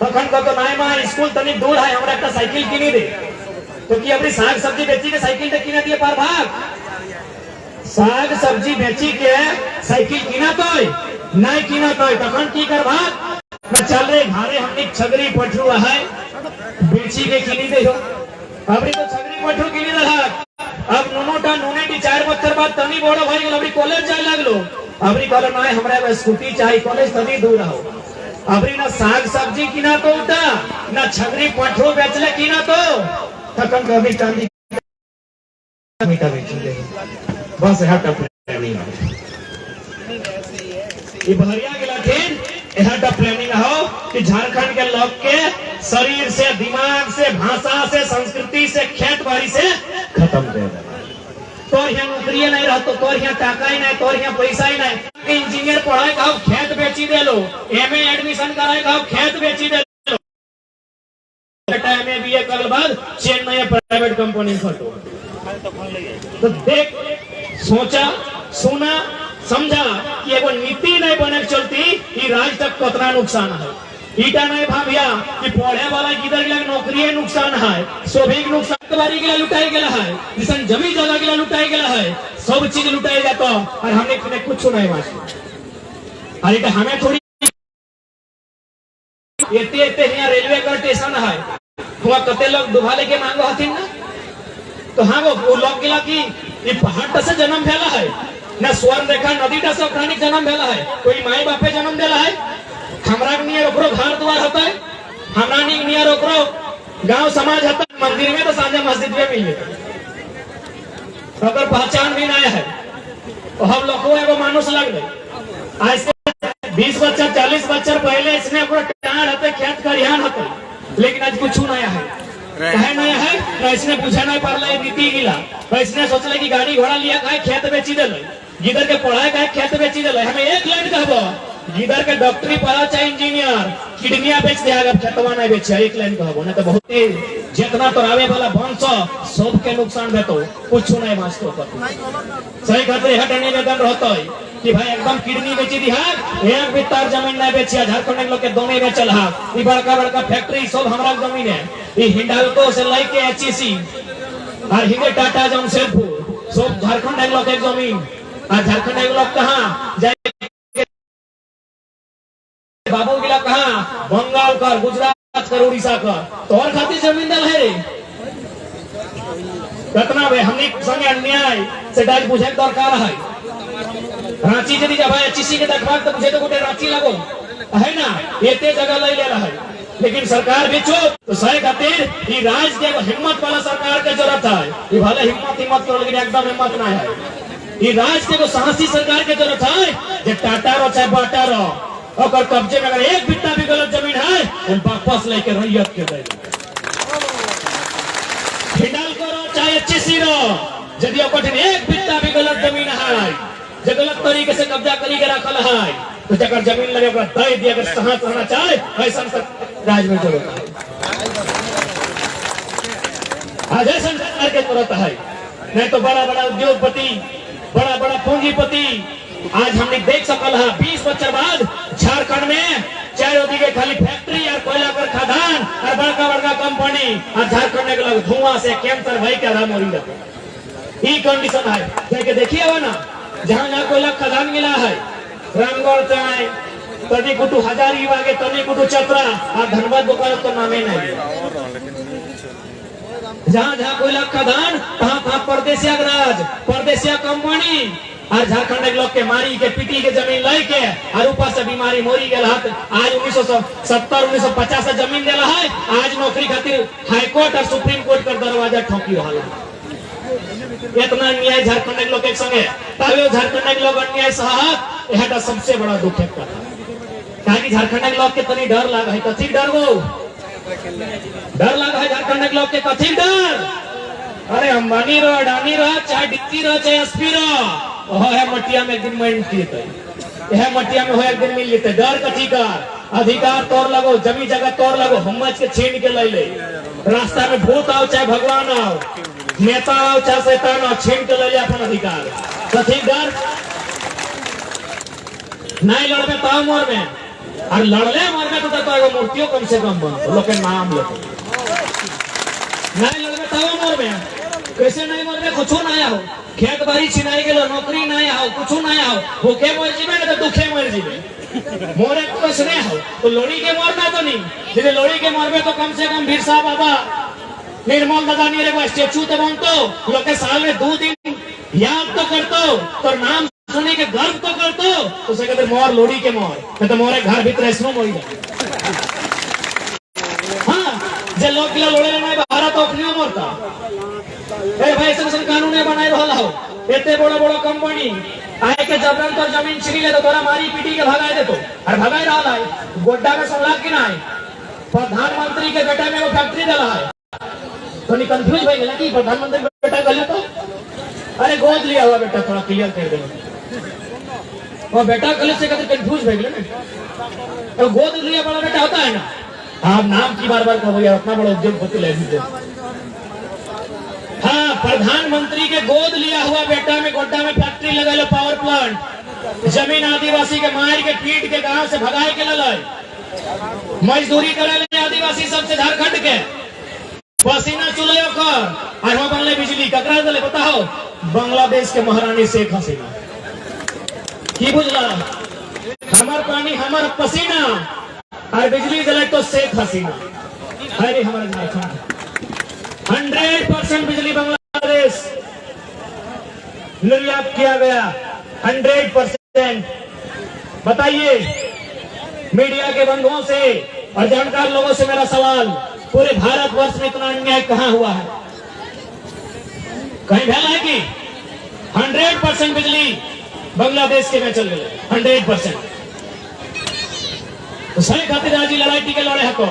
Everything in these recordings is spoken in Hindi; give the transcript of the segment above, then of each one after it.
तखन कहतो नाय मां स्कूल तनी दूर है हमरा एक साइकिल किनी दे तो कि अपनी साग सब्जी बेची के साइकिल ते किना दिए पार भाग साग सब्जी बेची के साइकिल किना तो नहीं किना तो तखन की कर भाग न चल रे घरे हमनी छगरी पठरू है बेची के किनी दे हो अबरी तो छगरी पठरू किनी रहा अब नोनोटा नोनेटी 4 बच्चर बाद तनी बड़ो भाई गेल अबरी कॉलेज जाय लागलो अबरी कहलो नाय हमरा स्कूटी चाहिए कॉलेज तनी दूर हो अबरी ना साग सब्जी किना तो उठा ना छगरी पठरू बेचले किना तो तखन कभी चांदी मीठा बेची दे बस हट प्लानिंग ये बहरिया गेला फिर हट प्लानिंग हो कि झारखंड के लोग के शरीर से दिमाग से भाषा से संस्कृति से खेत बाड़ी से खत्म कर दे तो यहाँ नौकरी नहीं रहतो तो यहाँ टाका ही नहीं तो यहाँ पैसा ही नहीं इंजीनियर पढ़ाए का खेत बेची दे लो एमए एडमिशन कराए का खेत बेची दे लो एमए बीए कर बाद चेन्नई प्राइवेट कंपनी फटो तो देख सोचा सुना समझा कि एगो नीति नहीं बने चलती कि राज्य तक कितना नुकसान है ईटा नहीं भाविया कि पढ़े वाला किधर के नौकरी नुकसान है स्वाभाविक नुकसान बारी के लुटाई गया है जिसन जमीन जगह के लुटाई गया है सब चीज लुटाई जाता और हमने कुछ नहीं वाच अरे हमें थोड़ी एते यहाँ रेलवे का स्टेशन है वहाँ कते लोग दुभा लेके मांगो हथिन ना तो हाँ वो लोग गिला कि ये पहाड़ से जन्म भेला है ना स्वर्ण रेखा नदी से प्राणी जन्म भेला है कोई माई बापे जन्म देला है हमरा नियर ओकरो घर द्वार होता है हमरा नियर ओकरो गांव समाज होता है मंदिर में तो साझा मस्जिद में मिले अगर पहचान भी नहीं है तो हम लोग को एगो मानुष लग गए आज से 20 बच्चा 40 बच्चा पहले इसने ओकरो टाण होते खेत खरिहान होते लेकिन आज कुछ नया है कहे नया है ना इसने पूछा नहीं पारला नीति गिला इसने सोचले कि गाड़ी घोड़ा लिया काहे खेत बेची देले गिदर के पढ़ाई काहे खेत बेची देले हमें एक लाइन कहबो गिदर के डॉक्टरी पढ़ा चाहे इंजीनियर किडनिया बेच दे अगर खेतवा नहीं बेचे एक लाइन कहबो ना तो बहुत जितना तो आवे वाला वंश सब के नुकसान भेतो कुछ नहीं वास्तव पर सही खातिर हटने निवेदन रहता है कि भाई एकदम किडनी बेची दी है एक बित्तार जमीन नहीं बेची झारखंड के लोग के दोनों में चल हा ई बड़का बड़का फैक्ट्री सब हमरा जमीन है ई हिंडाल्को से लेके एचईसी और हिंगे टाटा जमशेदपुर सब झारखंड के लोग के जमीन और झारखंड के लोग कहां जाए बाबू गिला कहां बंगाल का गुजरात का उड़ीसा का तो और खातिर जमीन दल है रे कितना वे हमने संगे अन्याय से डाल बुझे दरकार है रांची यदि जब एचईसी के देखभाल तो मुझे तो गोटे रांची लगो है ना एते जगह ले ले रहा है लेकिन सरकार भी चुप तो सही खातिर ये राज्य के हिम्मत वाला सरकार के जरूरत है ये भले हिम्मत करो लेकिन एकदम हिम्मत ना है ये राज्य के साहसी सरकार के जरूरत है जे टाटा रो चाहे बाटा रो और कब्जे में अगर एक बिट्टा भी गलत जमीन है उन वापस लेके रैयत के दे हिंडाल्को रो चाहे एचईसी रो यदि ओकटिन एक बिट्टा भी गलत जमीन है जे गलत तरीके से कब्जा करी के रखल है तो जगह जमीन लगे ओकरा दे दिया अगर साहस रहना चाहे ऐसा राज में जरूरत है आज ऐसा सरकार के जरूरत है नहीं तो बड़ा बड़ा उद्योगपति बड़ा बड़ा पूंजीपति आज हमने देख सकल है 20 बच्चर बाद झारखंड में चारों दिखे खाली फैक्ट्री और कोयला पर खदान और बड़का बड़का कंपनी और झारखंड के लोग धुआं से कैंसर भाई का राम मरी जाते ये कंडीशन है जाके देखिए हो ना जहाँ जहाँ कोयला खदान मिला है रामगढ़ चाहे तनी कुटू हजारी आगे तनी कुटू चतरा और धनबाद बोकारो तो नामे नहीं जहाँ जहाँ कोयला खदान तहाँ परदेसिया राज परदेसिया कंपनी और झारखंड के लोग के मारी के पीटी के जमीन लाई के और ऊपर से बीमारी मोरी गया आज 1970-1950 से जमीन दिला है आज नौकरी खातिर हाईकोर्ट और सुप्रीम कोर्ट का दरवाजा ठोकी वाला इतना अन्याय झारखंड के लोग के संगे तभी झारखंड के लोग अन्याय सहत यह सबसे बड़ा दुख है कहा कि झारखंड के लोग के तनी डर लगा है कथी डर वो डर लगा है झारखंड के लोग के कथी डर अरे अंबानी रो अडानी रो चाहे डिप्टी रो चाहे एसपी रो है मटिया में एक दिन मिल यह मटिया में हो एक दिन मिल लेते डर कथी का अधिकार तोड़ लगो जमी जगह तोड़ लगो हुम्मच के छीन के ले रास्ता में भूत आओ चाहे भगवान आओ नेता आओ चाहे शैतान आओ छीन के ले अपन अधिकार कथी डर नहीं लड़बे ताव मोर में और लड़ले मरबे तो एगो मूर्तियों कम से कम बन लोग के नाम लेते नहीं लड़बे तब मरबे कैसे नहीं मरबे कुछ नहीं हो खेत बाड़ी छिनाई गेलो नौकरी नहीं हो कुछ नहीं हो भूखे मर जीबे ना तो दुखे मर जीबे मोरे कुछ नहीं हो तो लोड़ी के मरना तो नहीं यदि लोड़ी के मरबे तो कम से कम बिरसा बाबा निर्मल दादा नीरे को स्टेचू तो बनतो लोग के साल में 2 दिन याद तो करतो तो नाम सुनी के गर्व तो करतो तो से कहते मोर लोड़ी के मोर नहीं तो मोरे घर भीतर ऐसनो मोई हां जे लोग के लोड़े नहीं बाहर तो अपने मरता ए भाई ऐसा कानून है बनाई रहल हो एते बड़ा बड़ा कंपनी आए के जबरन तो जमीन छिनी ले तो तोरा मारी पीटी के भगाए देतो और भगाए रहल है गोड्डा में सुनला कि नहीं प्रधानमंत्री के बेटा में वो फैक्ट्री देला है तो नहीं कंफ्यूज हो गया कि प्रधानमंत्री बेटा गले तो अरे गोद लिया हुआ बेटा थोड़ा क्लियर कर दे वो बेटा गले से कहते कंफ्यूज हो गया ना तो गोद लिया बड़ा बेटा होता है ना आप नाम की बार-बार कहो यार अपना बड़ा उद्योगपति ले लीजिए हाँ प्रधानमंत्री के गोद लिया हुआ बेटा में गोड्डा में फैक्ट्री लगा लो पावर प्लांट जमीन आदिवासी के मार के पीट के गांव से भगाए के ललाए मजदूरी करे ले आदिवासी सबसे झारखंड के पसीना चुले और वहां बनले बिजली ककरा दले बताओ बांग्लादेश के महारानी शेख हसीना की बुझला हमार पानी हमार पसीना और बिजली दले तो शेख हसीना अरे हमारा झारखंड 100% बिजली बांग्लादेश निर्यात किया गया 100%। बताइए मीडिया के बंधुओं से और जानकार लोगों से मेरा सवाल पूरे भारतवर्ष में इतना अन्याय कहां हुआ है कहीं भला है कि 100% बिजली बांग्लादेश के में चल गए 100%। तो सही खातिर आज लड़ाई टीके लड़े है तो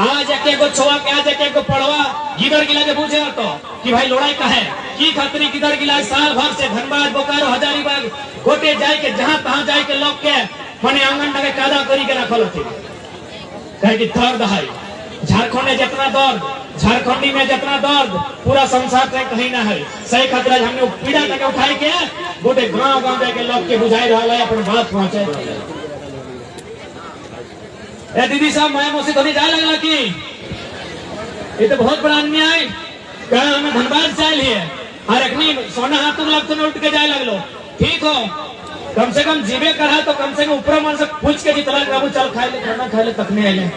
आज एक एगो छोआ के आज एक एगो पढ़वा गिदर गिला के पूछे तो कि भाई लड़ाई का है की खातिर गिदर गिला साल भर से धनबाद बोकारो हजारीबाग गोटे जाए के जहां तहां जाए के लोग के मने आंगन लगे कादा करी के रखल थी कहे कि दर्द है झारखंड में जितना दर्द झारखंडी में जितना दर्द पूरा संसार में कहीं ना है सही खातिर आज हमने पीड़ा तक उठाई के गोटे गांव गांव जाके लोग के बुझाई रहा है अपन बात पहुंचे ए दीदी साहब माया मौसी तो नहीं जाए लगला कि ये तो बहुत बड़ा अन्याय कहा हमें धनबाद से लिए और अखनी सोना हाथ लग तो उठ के जाए लगलो ठीक हो कम से कम जीवे करा तो कम से कम ऊपर मन से पूछ के जितला बाबू चल खाए ले खाना खाए ले तक नहीं आए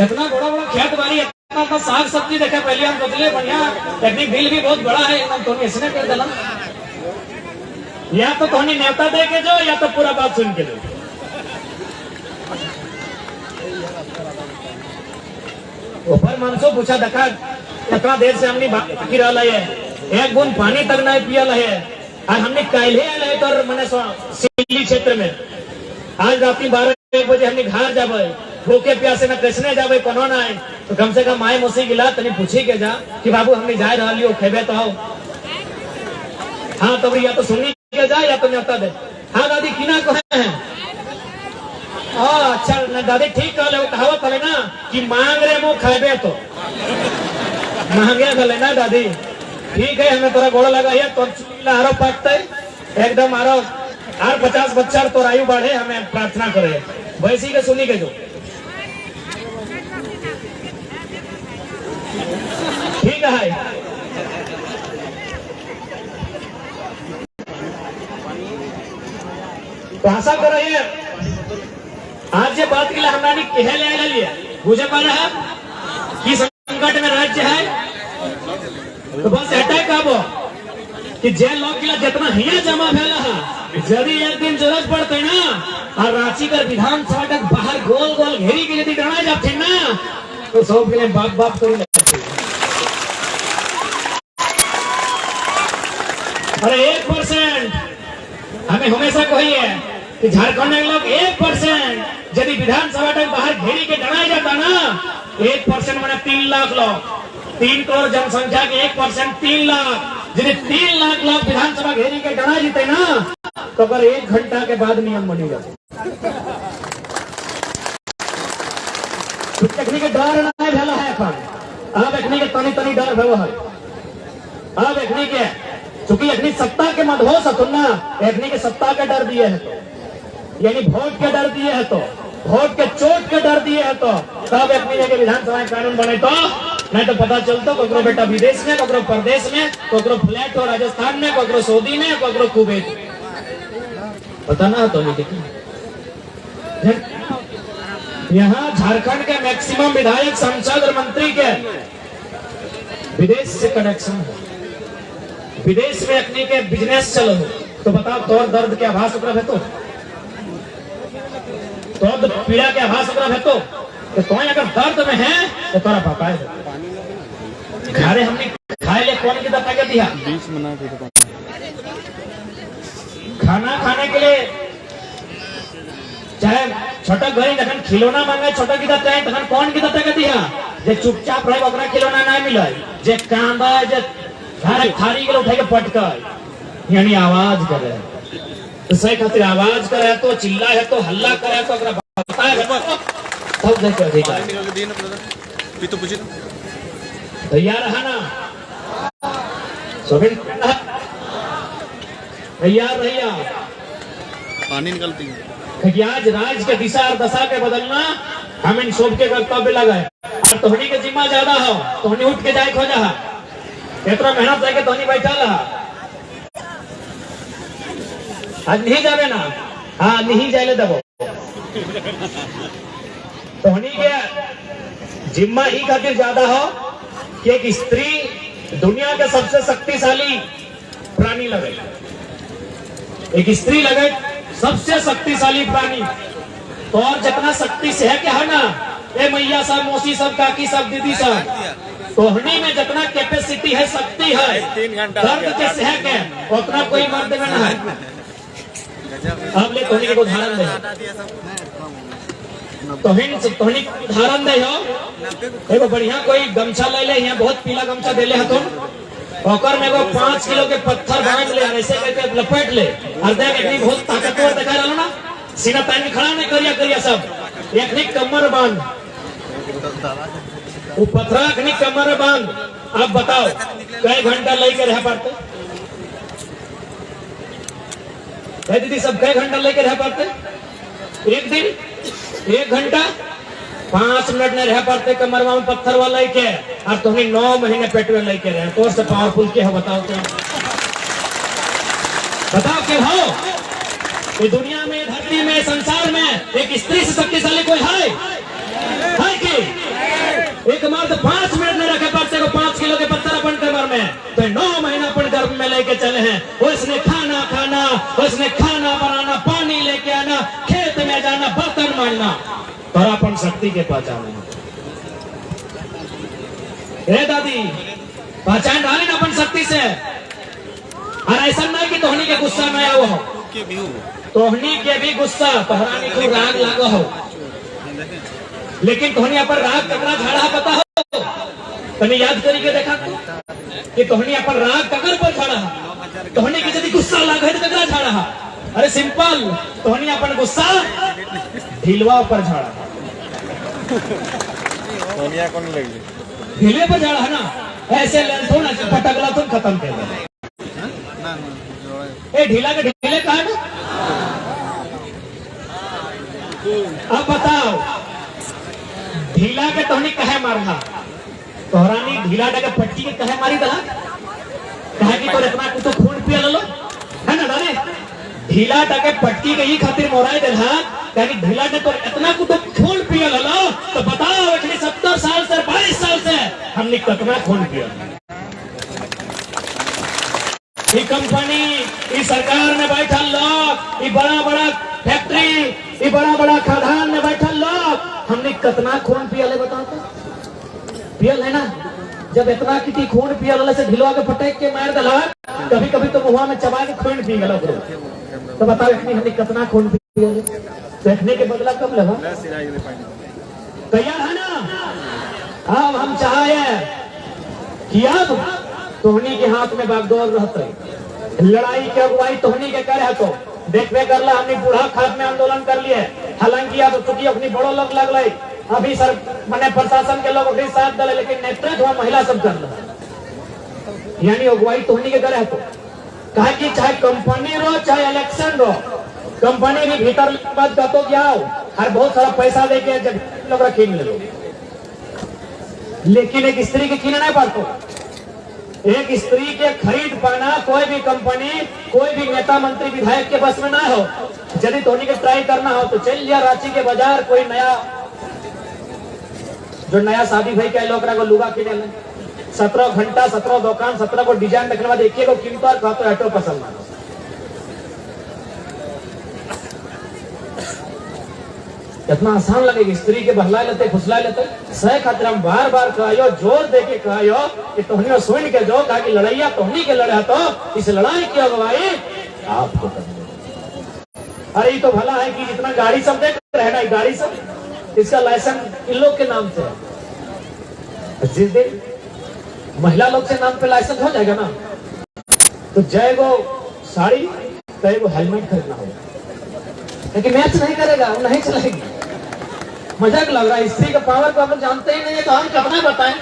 इतना बड़ा बड़ा खेत बाड़ी इतना साग सब्जी देखा पहले हम सोचले बढ़िया टेक्निक बिल भी बहुत बड़ा है एकदम तो इसने कर देला या तो तोहनी नेता दे के जो या तो पूरा बात सुन के दो ऊपर मनसो पूछा देखा इतना देर से हमने बाकी रहा है एक बूंद पानी तक नहीं पिया है और हमने कल है तो मैंने सिल्ली क्षेत्र में आज रात 12-1 बजे हमने घर जाबे भूखे प्यासे ना कैसने जाबे कोनो ना है तो कम से कम माए मौसी गिला तनी पूछी के जा कि बाबू हमने जाए रहा लियो खेबे तो आओ हाँ तो या तो सुनी के जा या तो न्योता दे हाँ दादी किना कहे हैं अच्छा ना दादी ठीक कहले कहावत है ना कि मांग रे मुंह खेबे तो मांगे गले ना दादी ठीक है हमें तोरा गोड़ा लगा है तो आरो पाटते एकदम आरो और 50 बच्चा तो आयु बढ़े हमें प्रार्थना करे वैसी के सुनी के जो ठीक है तो आशा कर रही है आज ये बात के लिए हमारा कहे ले लिया बुझे पा रहा कि संकट में राज्य है तो बस अटैक आबो कि जे लोग के जितना हिया जमा भेला है यदि एक दिन जरूरत पड़ते ना और रांची का विधानसभा तक बाहर गोल गोल घेरी के यदि डरा जाते ना तो सब के लिए बाप बाप करी लगते अरे 1% हमें हमेशा कही है कि झारखंड के लोग 1% यदि विधानसभा तक बाहर घेरी के डरा जाता ना 1% मैंने 3 लाख लोग 3 करोड़ जनसंख्या के 1% 3 लाख यदि 3 लाख लोग विधानसभा घेरी के डरा जीते ना तो अगर 1 घंटा के बाद नियम बनेगा तकनी के डर नहीं भेला है अब अखनी के तनी तनी डर भेलो है अब अखनी के चूंकि अखनी सत्ता के मदहोश हतुन ना अखनी के सत्ता के डर दिए है यानी वोट के डर दिए है तो, वोट के चोट के डर दिए है तो तब अपनी जगह विधानसभा कानून बने तो, नहीं तो पता चलता ककरो बेटा विदेश में, ककरो प्रदेश में, ककरो फ्लैट हो राजस्थान में, ककरो सऊदी में, ककरो कुवैत में, पता ना तो नहीं। यहाँ झारखंड के मैक्सिमम विधायक, सांसद और मंत्री के विदेश से कनेक्शन है, विदेश में अपने के बिजनेस चलो, तो बताओ तोर दर्द के आभास ओकरा है तो पीड़ा के आभास ओकरा है तो अगर दर्द में है तो तोरा पापा है घरे हमने खाए ले कौन की दफा के दिया खाना खाने के लिए, चाहे छोटा घरे जखन खिलौना मांगे छोटा की दत्ता है तखन कौन की दत्ता के दिया, जे चुपचाप रहे ओकरा खिलौना नहीं मिले, जे कांदा जे घर थारी के उठा के पटके यानी आवाज करे, तो सही खातिर आवाज करे तो चिल्ला है तो हल्ला करे तो अगर बताए है तब देखो अधिकार तैयार है ना सोबिन तैयार रहिया। पानी निकलती है आज राज्य के दिशा और दशा के बदलना हम इन सब के कर्तव्य लगा है, और तोहनी के जिम्मा ज्यादा हो, तोहनी उठ के जाए खोजा इतना मेहनत करके तोहनी बैठा रहा, आज नहीं जावे ना, हाँ नहीं जाए दबो तोहनी के जिम्मा ही खातिर ज्यादा हो कि एक स्त्री दुनिया के सबसे शक्तिशाली प्राणी लगे, एक स्त्री लगे सबसे शक्तिशाली प्राणी, तो और जितना शक्ति से है क्या है ना, ए मैया सब, मौसी सब, काकी सब, दीदी सब, तोहनी में जितना कैपेसिटी है, शक्ति है, दर्द के सह के उतना कोई मर्द में ना है। अब ले तोहनी के उदाहरण दे, तोहनी उदाहरण दे हो, एगो बढ़िया कोई गमछा ले ले, यहाँ बहुत पीला गमछा दे ले है तुम, ओकर में 5 किलो के पत्थर बांध ले और ऐसे करके लपेट ले और देख इतनी बहुत ताकतवर दिखा रहा ना, सीना तान के खड़ा नहीं करिया करिया सब, एक कमर बांध, वो पत्थर अखनी कमर बांध, अब बताओ कई घंटा लेके रह पाते, दीदी सब कई घंटा लेके रह पाते, एक दिन 1 घंटा 5 मिनट में रह पाते कमरवा में पत्थर वाला के, और तुम्हें 9 महीने पेट में लेके रहे, तो से पावरफुल क्या है बताओ तो, बताओ क्या हो ये दुनिया में, धरती में, संसार में एक स्त्री से शक्तिशाली कोई है कि एक मर्द 5 मिनट में रखे पाते को 5 किलो के पत्थर अपन कमर में, तो 9 महीना अपन गर्भ में लेके चले हैं, उसने खाना खाना, उसने खाना बनाना, पानी लेके आना, खेत में जाना, बर्तन मारना, और अपन शक्ति के पहचान दादी पहचान डाली ना अपन शक्ति से, और ऐसा नहीं कि तोहनी के गुस्सा में आओ हो, तोहनी के भी गुस्सा तोहरानी को राग लागो हो, लेकिन तोहनी पर राग ककरा झाड़ा पता हो, तने याद करी के देखा कि तोहनी पर राग ककर पर झाड़ा, तोहनी के यदि गुस्सा लागे तो ककरा झाड़ा, अरे सिंपल, तोहनी अपन गुस्सा ढिलवा पर झाड़ा, सोनिया कौन लगी ढीले पर झाड़ा है ना, ऐसे लेंथो ना पटकला तुम खत्म कर दे, ए ढीला के ढीले कहा ना। अब बताओ ढीला के तोहनी कहे मारना, तोहरानी ढीला के पट्टी के कहे मारी दला, कहे कि तोर इतना कुछ खून पिया लो है ना दाने, ढीला के पट्टी के ही खातिर मोराई दला, कहे ढीला ने तोर इतना कुछ खून पिया लो, तो बताओ इतनी 70 साल से 22 साल से हमने कितना खून पिया, ये कंपनी, ये सरकार में बैठा लोग, ये बड़ा बड़ा फैक्ट्री, ये बड़ा बड़ा खदान में बैठा लोग, हमने कितना खून पियल है बताओ तो, पियल है ना, जब इतना कितनी खून पियल से ढिलवा के फटेक के मार दला, कभी कभी तो मुँह में चबा के खून पी गया, तो बताओ इतनी हमने कितना खून पियल, देखने के बदला कब लगा, तैयार है ना। अब हम चाहे कि अब तोहनी के हाथ में बागडोर रहते, लड़ाई के अगुवाई तोहनी के करे, तो देखते कर ला, हमने बूढ़ा खाद में आंदोलन कर लिए, हालांकि अब चूंकि अपनी बड़ो लोग लग रहे, अभी सर मैंने प्रशासन के लोग अपने साथ दले, लेकिन नेतृत्व महिला सब कर रहा, यानी अगुवाई तोहनी के करे, तो कहे कि चाहे कंपनी रो चाहे इलेक्शन रो, कंपनी भी भीतर बात का तो क्या हो हर बहुत सारा पैसा देके जब लोग किन ले लो, लेकिन एक स्त्री के किन नहीं पातो। एक स्त्री के खरीद पाना कोई भी कंपनी कोई भी नेता मंत्री विधायक के बस में ना हो। यदि धोनी के ट्राई करना हो तो चल जा रांची के बाजार, कोई नया जो नया शादी भाई के लोग को लुगा किने ले 17 घंटा 17 दुकान 17 को डिजाइन देखने बाद एक को कीमत और कहते ऑटो पसंद मानो। कितना आसान लगेगी स्त्री के बहला लेते फुसला लेते। सह खातिर हम बार बार कहो जोर दे के कहो कि तोहनी सुन के जो कहा कि लड़ैया तोहनी के लड़े तो इस लड़ाई की अगुवाई आपको करनी। अरे ये तो भला है कि जितना गाड़ी सब देख रहे ना गाड़ी सब इसका लाइसेंस इन लोग के नाम से है। जिस दिन महिला लोग से नाम पे लाइसेंस हो जाएगा ना तो जय गो साड़ी तय वो हेलमेट खरीदना होगा, लेकिन मैच नहीं करेगा वो नहीं चलेगी। मजाक लग रहा है। स्त्री का पावर को हम लोग जानते ही नहीं है तो हम कितना बताएं।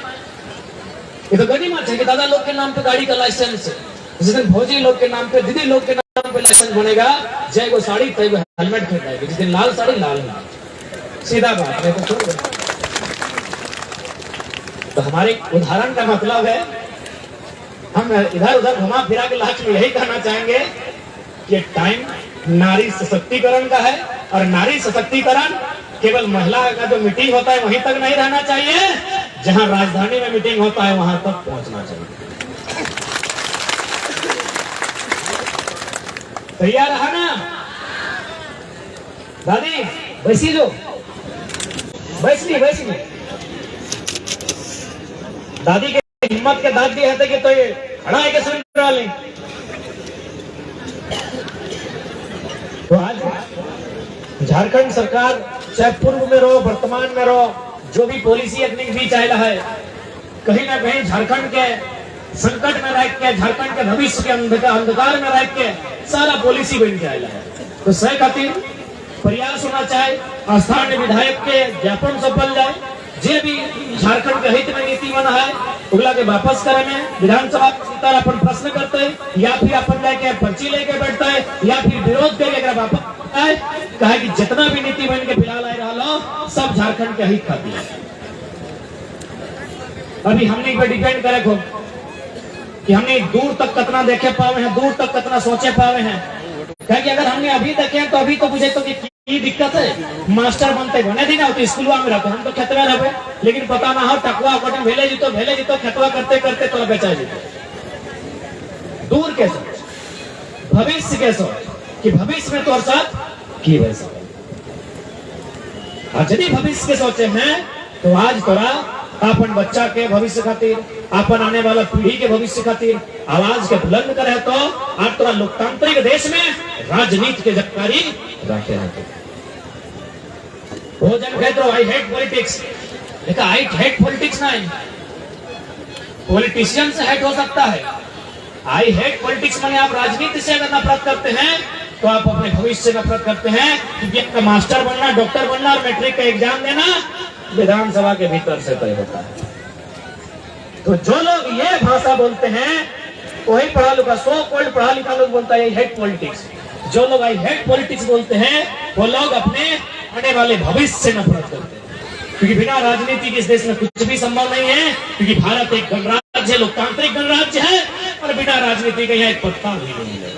ये तो गनी माच है कि दादा लोग के नाम पे गाड़ी का लाइसेंस है, जिस दिन भौजी लोग के नाम पे दीदी लोग के नाम पे लाइसेंस बनेगा जय गो साड़ी तय वो हेलमेट खरीदेगी। जिस दिन लाल साड़ी लाल है, सीधा बात है। तो हमारे उदाहरण का मतलब है हम इधर उधर घुमा फिरा के लास्ट में यही कहना चाहेंगे कि टाइम नारी सशक्तिकरण का है और नारी सशक्तिकरण केवल महिला का जो मीटिंग होता है वहीं तक नहीं रहना चाहिए, जहां राजधानी में मीटिंग होता है वहां तक पहुंचना चाहिए। तैयार रहा ना दादी? बैसी जो बैसनी दादी के हिम्मत के दाद दिए थे कि तो ये खड़ा है के सुन रहा ले। तो आज झारखंड सरकार चाहे पूर्व में रहो वर्तमान में रहो जो भी पॉलिसी अपनी भी चाह है कहीं ना कहीं झारखंड के संकट में रह के झारखंड के भविष्य के अंधकार में रह के सारा पॉलिसी बन के आया है। तो सही खातिर प्रयास होना चाहे स्थानीय विधायक के ज्ञापन सफल जाए जे भी झारखंड के हित में नीति बना है उगला के वापस करे में विधानसभा भीतर अपन प्रश्न करते है या फिर अपन जाके पर्ची लेके बैठता है या फिर विरोध करके वापस है। कहा कि जितना भी नीति बन के फिलहाल आ रहा सब झारखंड के हित खाती है। अभी हमने पे डिपेंड करे को कि हमने दूर तक कितना देखे पावे हैं, दूर तक कितना सोचे पावे हैं। कहा कि अगर हमने अभी देखे तो अभी तो बुझे तो की दिक्कत है मास्टर बनते बने थी ना तो स्कूल में रहते हम तो खेतवा रहे लेकिन पता ना हो टकवा कटन भेले जीतो खेतवा करते करते तो बेचा जीतो। दूर के सोच भविष्य के सोच कि भविष्य में तो साथ की वैसा यदि भविष्य के सोचे हैं तो आज तोरा अपन बच्चा के भविष्य खातिर अपन आने वाला पीढ़ी के भविष्य खातिर आवाज के बुलंद करे तो आज तोरा लोकतांत्रिक देश में राजनीति के जानकारी रखे रहते। भोजन कहते आई हेट पॉलिटिक्स, लेकिन आई हेट पॉलिटिक्स नहीं, पॉलिटिशियन से हेट हो सकता है। आई हेट पॉलिटिक्स माने आप राजनीति से अगर नफरत करते हैं तो आप अपने भविष्य से नफरत करते हैं, क्योंकि मास्टर बनना डॉक्टर बनना और मैट्रिक का एग्जाम देना विधानसभा के भीतर से तय होता है। तो जो लोग ये भाषा बोलते हैं वही पढ़ा लिखा सो कॉल्ड पढ़ा लिखा लोग बोलता है हेट पॉलिटिक्स। जो लोग आई हेट पॉलिटिक्स बोलते हैं वो लोग अपने आने वाले भविष्य से नफरत करते हैं, क्योंकि बिना राजनीति के इस देश में कुछ भी संभव नहीं है, क्योंकि भारत एक गणराज्य लोकतांत्रिक गणराज्य है और बिना राजनीति का यहाँ एक पत्ता भी नहीं है।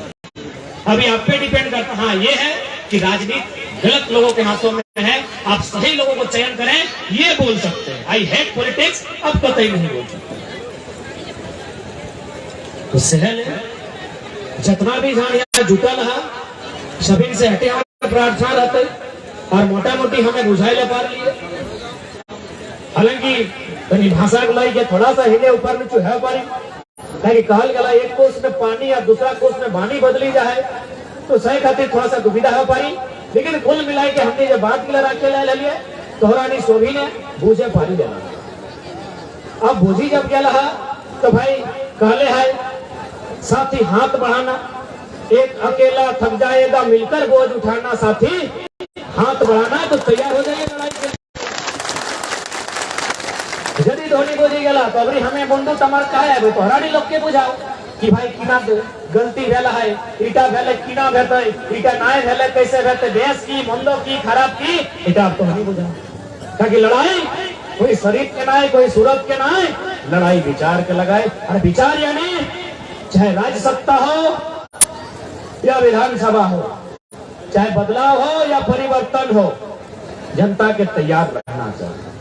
अभी आप पे डिपेंड करता हाँ ये है कि राजनीति गलत लोगों के हाथों में है, आप सही लोगों को चयन करें ये बोल सकते हैं। आई हेट पॉलिटिक्स अब कतई नहीं बोल सकते। तो सहल जितना भी जहां यहाँ जुटा रहा सभी से हटे हमारे प्रार्थना रहते और मोटा मोटी हमें बुझाई ले पा रही है। हालांकि कहीं भाषा को लाई थोड़ा सा हिले ऊपर नीचे है पारी कहल गला एक कोस में पानी या दूसरा कोस में पानी बदली जाए तो सही खातिर थोड़ा सा दुविधा हो पारी, लेकिन कुल मिला के हमने जब बात के रखे ले लिए तोहरा नहीं सोभी ने बूझे पानी देना। अब बूझी जब क्या रहा तो भाई कहले है साथी हाथ बढ़ाना, एक अकेला थक जाएगा मिलकर बोझ उठाना, साथी हाथ बढ़ाना तो तैयार हो जाएगा लड़ाई के लिए। यदि धोनी बोझी गला तो अभी हमें बंधु तमर का है तोहरा लोग के बुझाओ कि भाई किना गलती भेल है, इटा भेले किना भेते, इटा नाय भेले कैसे भेते, देश की मंदो की खराब की इटा तो नहीं बुझा। ताकि लड़ाई कोई शरीफ के नाय, कोई सूरत के नाय, लड़ाई विचार के लगाए। और विचार यानी चाहे राज्य सत्ता हो या विधानसभा हो, चाहे बदलाव हो या परिवर्तन हो, जनता के तैयार रहना चाहिए।